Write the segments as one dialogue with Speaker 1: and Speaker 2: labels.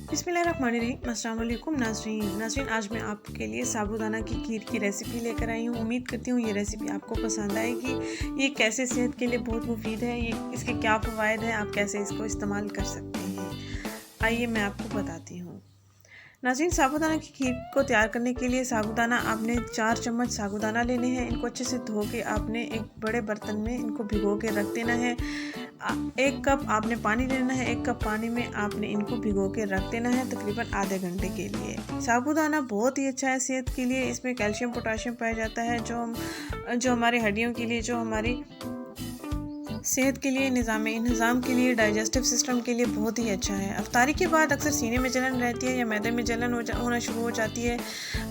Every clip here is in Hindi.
Speaker 1: बिस्मिल्लाहिर्रहमानिर्रहीम। अस्सलाम वालेकुम नाज़रीन, आज मैं आपके लिए साबूदाना की खीर की रेसिपी लेकर आई हूँ। उम्मीद करती हूँ ये रेसिपी आपको पसंद आएगी। ये कैसे सेहत के लिए बहुत मुफीद है, ये इसके क्या फ़वाइद हैं, आप कैसे इसको इस्तेमाल कर सकते हैं, आइए मैं आपको बताती हूँ। नाज़रीन, साबूदाना की खीर को तैयार करने के लिए साबूदाना आपने 4 चम्मच साबूदाना लेने हैं। इनको अच्छे से धो के आपने एक बड़े बर्तन में इनको भिगो के रख देना है। 1 कप आपने पानी लेना है। 1 कप पानी में आपने इनको भिगो के रख देना है तकरीबन आधे घंटे के लिए। साबूदाना बहुत ही अच्छा है सेहत के लिए। इसमें कैल्शियम पोटाशियम पाया जाता है जो हमारी हड्डियों के लिए, जो हमारी सेहत के लिए, निज़ाम के लिए, डाइजेस्टिव सिस्टम के लिए बहुत ही अच्छा है। अफ्तारी के बाद अक्सर सीने में जलन रहती है या मैदे में जलन होना शुरू हो जाती है,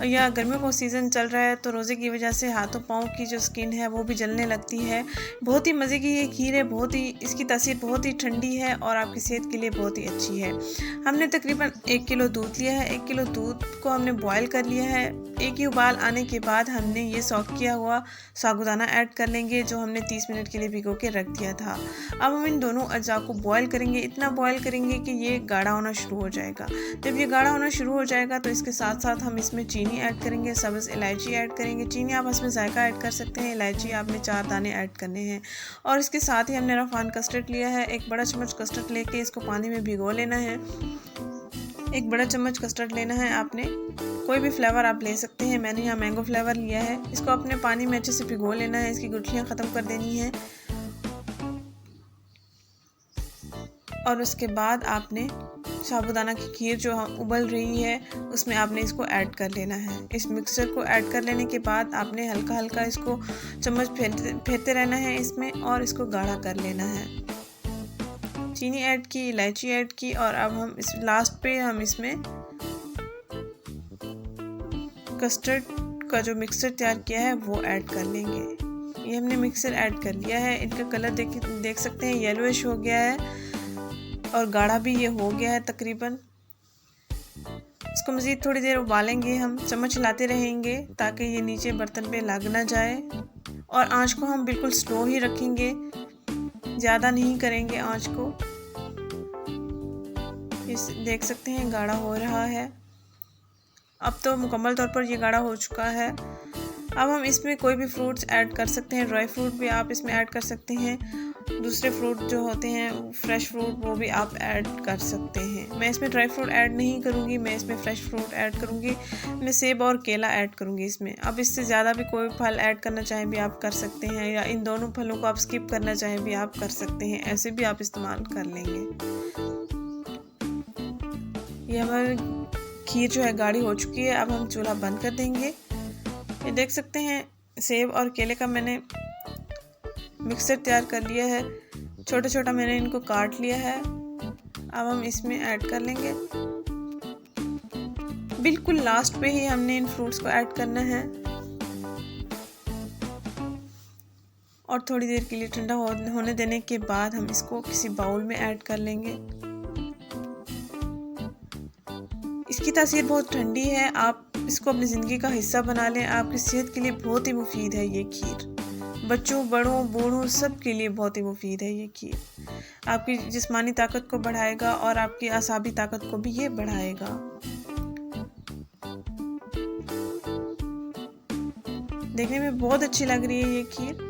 Speaker 1: या गर्मियों का सीज़न चल रहा है तो रोज़े की वजह से हाथों पाँव की जो स्किन है वो भी जलने लगती है। बहुत ही मज़े की ये खीर है, बहुत ही इसकी तासीर बहुत ही ठंडी है और आपकी सेहत के लिए बहुत ही अच्छी है। हमने तकरीबन 1 किलो दूध लिया है। 1 किलो दूध को हमने बॉयल कर लिया है। एक ही उबाल आने के बाद हमने ये सॉक किया हुआ साबूदाना ऐड कर लेंगे जो हमने 30 मिनट के लिए भिगो के रख दिया था। अब हम इन दोनों अज्जा को बॉयल करेंगे, इतना बॉयल करेंगे कि ये गाढ़ा होना शुरू हो जाएगा। जब ये गाढ़ा होना शुरू हो जाएगा तो इसके साथ साथ हम इसमें चीनी ऐड करेंगे, सब्ज़ इलायची ऐड करेंगे। चीनी आप इसमें जायका ऐड कर सकते हैं, इलायची आपने 4 दाने ऐड करने हैं। और इसके साथ ही हमने रफान कस्टर्ड लिया है। 1 बड़ा चम्मच कस्टर्ड लेके इसको पानी में भिगो लेना है। 1 बड़ा चम्मच कस्टर्ड लेना है आपने। कोई भी फ्लेवर आप ले सकते हैं, मैंने यहाँ मैंगो फ्लेवर लिया है। इसको अपने पानी में अच्छे से भिगो लेना है, इसकी गुठलियाँ ख़त्म कर देनी है। और उसके बाद आपने साबूदाना की खीर जो उबल रही है उसमें आपने इसको ऐड कर लेना है। इस मिक्सचर को ऐड कर लेने के बाद आपने हल्का हल्का इसको चम्मच फेरते रहना है इसमें और इसको गाढ़ा कर लेना है। चीनी ऐड की, इलायची ऐड की और अब हम इस लास्ट पे हम इसमें कस्टर्ड का जो मिक्सचर तैयार किया है वो ऐड कर लेंगे। ये हमने मिक्सचर ऐड कर लिया है। इनका कलर देख सकते हैं, येलोइश हो गया है और गाढ़ा भी ये हो गया है तकरीबन। इसको मज़ीद थोड़ी देर उबालेंगे, हम चम्मच हिलाते रहेंगे ताकि ये नीचे बर्तन पे लग ना जाए। और आंच को हम बिल्कुल स्लो ही रखेंगे, ज़्यादा नहीं करेंगे आंच को। इस देख सकते हैं गाढ़ा हो रहा है। अब तो मुकम्मल तौर पर ये गाढ़ा हो चुका है। अब हम इसमें कोई भी फ्रूट्स ऐड कर सकते हैं, ड्राई फ्रूट भी आप इसमें ऐड कर सकते हैं। दूसरे फ्रूट जो होते हैं फ्रेश फ्रूट वो भी आप ऐड कर सकते हैं। मैं इसमें ड्राई फ्रूट ऐड नहीं करूँगी, मैं इसमें फ्रेश फ्रूट ऐड करूँगी। मैं सेब और केला ऐड करूँगी इसमें। अब इससे ज़्यादा भी कोई फल ऐड करना चाहें भी आप कर सकते हैं, या इन दोनों फलों को आप स्किप करना चाहें भी आप कर सकते हैं, ऐसे भी आप इस्तेमाल कर लेंगे। ये हमारी खीर जो है गाढ़ी हो चुकी है। अब हम चूल्हा बंद कर देंगे। ये देख सकते हैं सेब और केले का मैंने मिक्सचर तैयार कर लिया है। छोटा छोटा मैंने इनको काट लिया है। अब हम इसमें ऐड कर लेंगे। बिल्कुल लास्ट पे ही हमने इन फ्रूट्स को ऐड करना है और थोड़ी देर के लिए ठंडा होने देने के बाद हम इसको किसी बाउल में ऐड कर लेंगे। इसकी तासीर बहुत ठंडी है, आप इसको अपनी ज़िंदगी का हिस्सा बना लें। आपकी सेहत के लिए बहुत ही मुफीद है ये खीर। बच्चों, बड़ों, बूढ़ों सब के लिए बहुत ही मुफीद है ये खीर। आपकी जिस्मानी ताकत को बढ़ाएगा और आपकी आसाबी ताकत को भी ये बढ़ाएगा। देखने में बहुत अच्छी लग रही है ये खीर।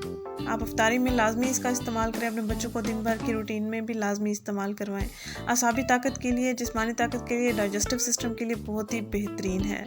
Speaker 1: आप अफ्तारी में लाजमी इसका इस्तेमाल करें, अपने बच्चों को दिन भर की रूटीन में भी लाजमी इस्तेमाल करवाएं। आसाबी ताकत के लिए, जिस्मानी ताकत के लिए, डाइजेस्टिव सिस्टम के लिए बहुत ही बेहतरीन है।